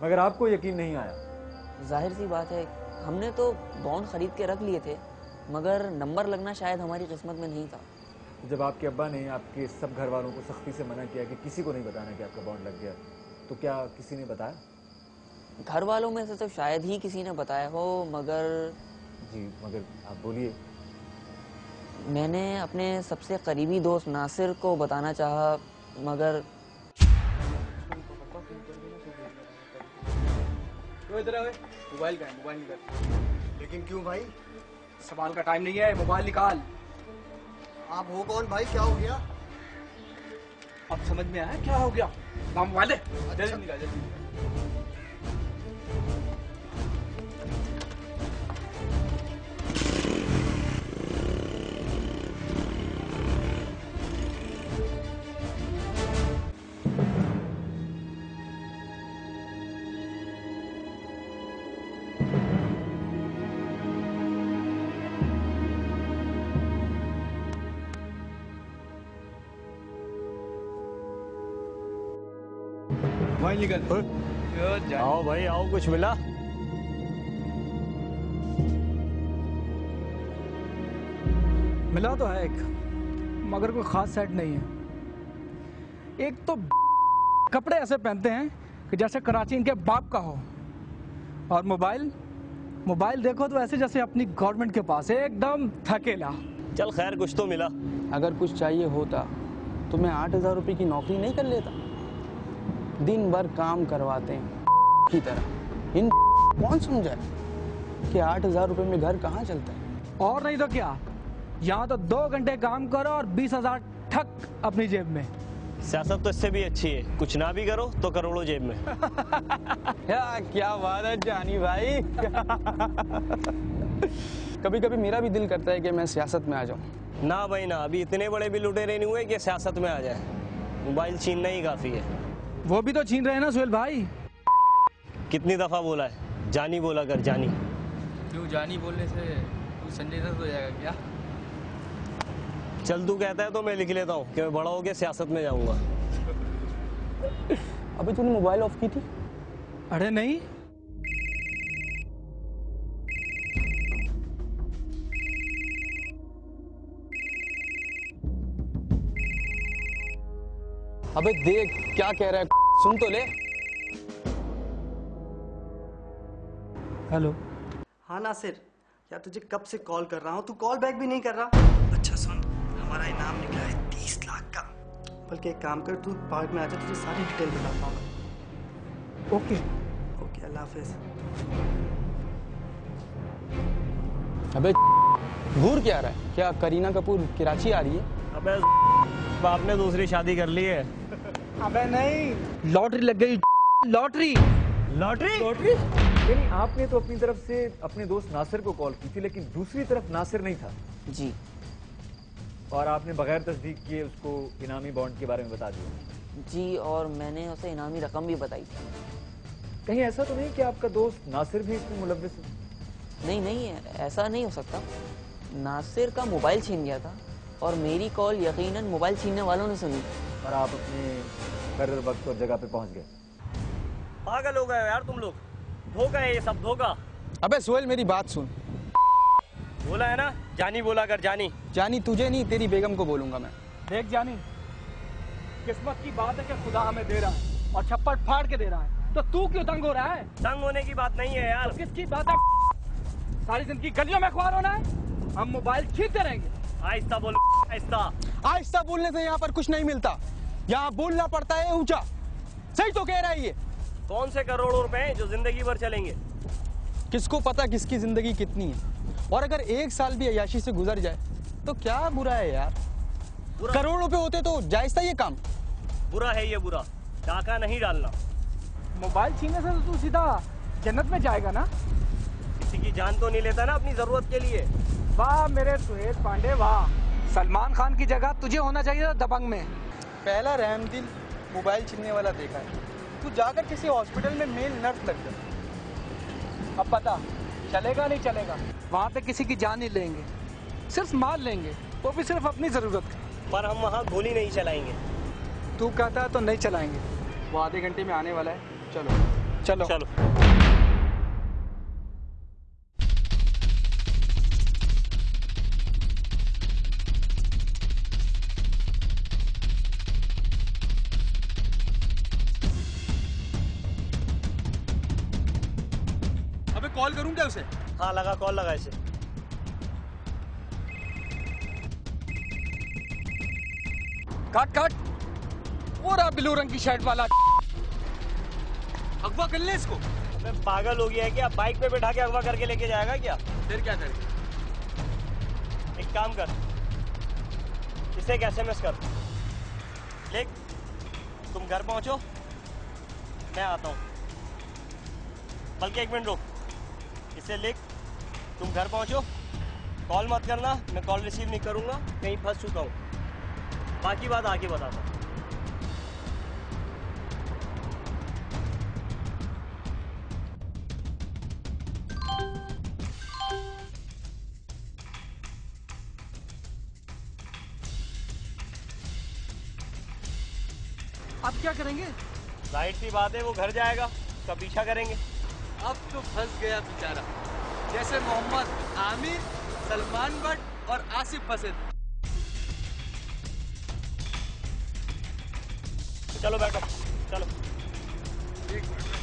मगर आपको यकीन नहीं आया। जाहिर सी बात है, हमने तो बॉन्ड खरीद के रख लिए थे, मगर नंबर लगना शायद हमारी किस्मत में नहीं था। जब आपके अब्बा ने आपके सब घर वालों को सख्ती से मना किया कि किसी को नहीं बताना कि आपका बॉन्ड लग गया, तो क्या किसी ने बताया? घर वालों में से तो शायद ही किसी ने बताया हो, मगर जी मगर आप बोलिए। मैंने अपने सबसे करीबी दोस्त नासिर को बताना चाहा, मगर इधर आ, मोबाइल का है, मोबाइल निकाल। लेकिन क्यों भाई? सवाल का टाइम नहीं है, मोबाइल निकाल। आप हो कौन भाई? क्या हो गया? अब समझ में आया क्या हो गया? ना मोबाइल दे, अच्छा। जल्दी निकाल, जल्दी निकाल। मोबाइल निकल। आओ भाई आओ, कुछ मिला? मिला तो है एक, मगर कोई खास सेट नहीं है। एक तो कपड़े ऐसे पहनते हैं कि जैसे कराची इनके बाप का हो, और मोबाइल देखो तो ऐसे जैसे अपनी गवर्नमेंट के पास है, एकदम थकेला। चल खैर, कुछ तो मिला। अगर कुछ चाहिए होता तो मैं 8,000 रुपये की नौकरी नहीं कर लेता। दिन भर काम करवाते हैं की तरह। इन कौन समझाए कि 8,000 रुपये में घर कहाँ चलता है? और नहीं तो क्या, यहाँ तो 2 घंटे काम करो और 20,000 ठक अपनी जेब में। सियासत तो इससे भी अच्छी है, कुछ ना भी करो तो करोड़ों जेब में। क्या बात है जानी भाई। कभी कभी मेरा भी दिल करता है कि मैं सियासत में आ जाऊं। ना भाई ना, अभी इतने बड़े भी लुटेरे नहीं हुए कि सियासत में आ जाए। मोबाइल छीनना ही काफी है। वो भी तो छीन रहे हैं ना सुहेल भाई। कितनी दफा बोला है, जानी बोला कर जानी। क्यों जानी बोलने से तू संजय दत्त हो जाएगा क्या? चल तू कहता है तो मैं लिख लेता हूँ कि मैं बड़ा होकर सियासत में जाऊंगा। अभी तूने मोबाइल ऑफ की थी? अरे नहीं, अबे देख क्या कह रहा है, सुन तो ले। हेलो। हाँ नासिर, यार तुझे कब से कॉल कर रहा हूँ, तू कॉल बैक भी नहीं कर रहा। अच्छा सुन, हमारा इनाम निकला है 30 लाख का। बल्कि एक काम कर, तू पार्क में आ जा, तुझे सारी डिटेल बताता हूँ। ओके ओके, अल्लाह हाफिज। अबे घूर क्या रहा है? क्या करीना कपूर कराची आ रही है? अबे बाप ने दूसरी शादी कर ली है। अबे नहीं, लॉटरी लग गई। Lottery lottery lottery. यानी आपने तो अपनी तरफ से अपने दोस्त नासिर को कॉल की थी, लेकिन दूसरी तरफ नासिर नहीं था। जी और आपने बगैर तस्दीक किए उसको इनामी बॉन्ड के बारे में बता दिया। जी, और मैंने उसे इनामी रकम भी बताई थी। कहीं ऐसा तो नहीं कि आपका दोस्त नासिर भी इसमें मुलव्विस है? नहीं, ऐसा नहीं हो सकता। नासिर का मोबाइल छीन गया था और मेरी कॉल यकीनन मोबाइल छीनने वालों ने सुनी। और आप अपने मुकर्रर वक्त और जगह पे पहुंच गए। पागल हो गए यार तुम लोग, धोखा है ये सब, धोखा। अबे सोहेल मेरी बात सुन। बोला है ना, जानी बोला कर जानी। जानी तुझे नहीं, तेरी बेगम को बोलूंगा मैं। देख जानी, किस्मत की बात है कि खुदा हमें दे रहा है और छप्पर फाड़ के दे रहा है, तो तू क्यों तंग हो रहा है? तंग होने की बात नहीं है यार। तो किसकी बात है? सारी जिंदगी गलियों में ख्वार होना है? हम मोबाइल छीनते रहेंगे। आहिस्ता बोल, आहिस्ता। आहिस्ता बोलने से यहाँ पर कुछ नहीं मिलता, यहाँ बोलना पड़ता है ऊंचा। सही तो कह रहा है ये। कौन से करोड़ों रुपए हैं जो जिंदगी भर चलेंगे? किसको पता किसकी जिंदगी कितनी है। और अगर 1 साल भी अय्याशी से गुजर जाए तो क्या बुरा है यार। करोड़ रुपए होते तो जायज था ये काम। बुरा है ये, बुरा। डाका नहीं डालना। मोबाइल छीनने से तो तू सीधा जन्नत में जाएगा ना? किसी की जान तो नहीं लेता ना अपनी जरूरत के लिए। वाह मेरे सुहेल पांडे वाह, सलमान खान की जगह तुझे होना चाहिए था दबंग में। पहला रहमदिल मोबाइल छीनने वाला देखा है। तू जाकर किसी हॉस्पिटल में मेल नर्स लग जा। अब पता चलेगा नहीं चलेगा, वहाँ पे किसी की जान नहीं लेंगे, सिर्फ माल लेंगे, वो भी सिर्फ अपनी जरूरत का। पर हम वहाँ गोली नहीं चलाएंगे। तू कहता है तो नहीं चलाएंगे। वो आधे घंटे में आने वाला है, चलो। चलो चलो। अबे कॉल करूं क्या उसे? हाँ लगा, कॉल लगा इसे। काट काट। वो रहा ब्लू रंग की शर्ट वाला। अगवा कर ले इसको। अबे पागल हो गया है क्या? बाइक पे बैठा के अगवा करके लेके जाएगा क्या? फिर क्या करें? एक काम कर, इसे एक SMS कर, लिख तुम घर पहुंचो, मैं आता हूं। बल्कि 1 मिनट रुक, इसे लिख तुम घर पहुंचो, कॉल मत करना, मैं कॉल रिसीव नहीं करूंगा, कहीं फंस चुका हूं, बाकी बात आगे बताता हूं। अब क्या करेंगे? जाहिर सी बात है वो घर जाएगा, उसका पीछा करेंगे। अब तो फंस गया बेचारा, जैसे मोहम्मद आमिर, सलमान भट्ट और आसिफ फंसे। चलो बैठो, चलो। एक मिनट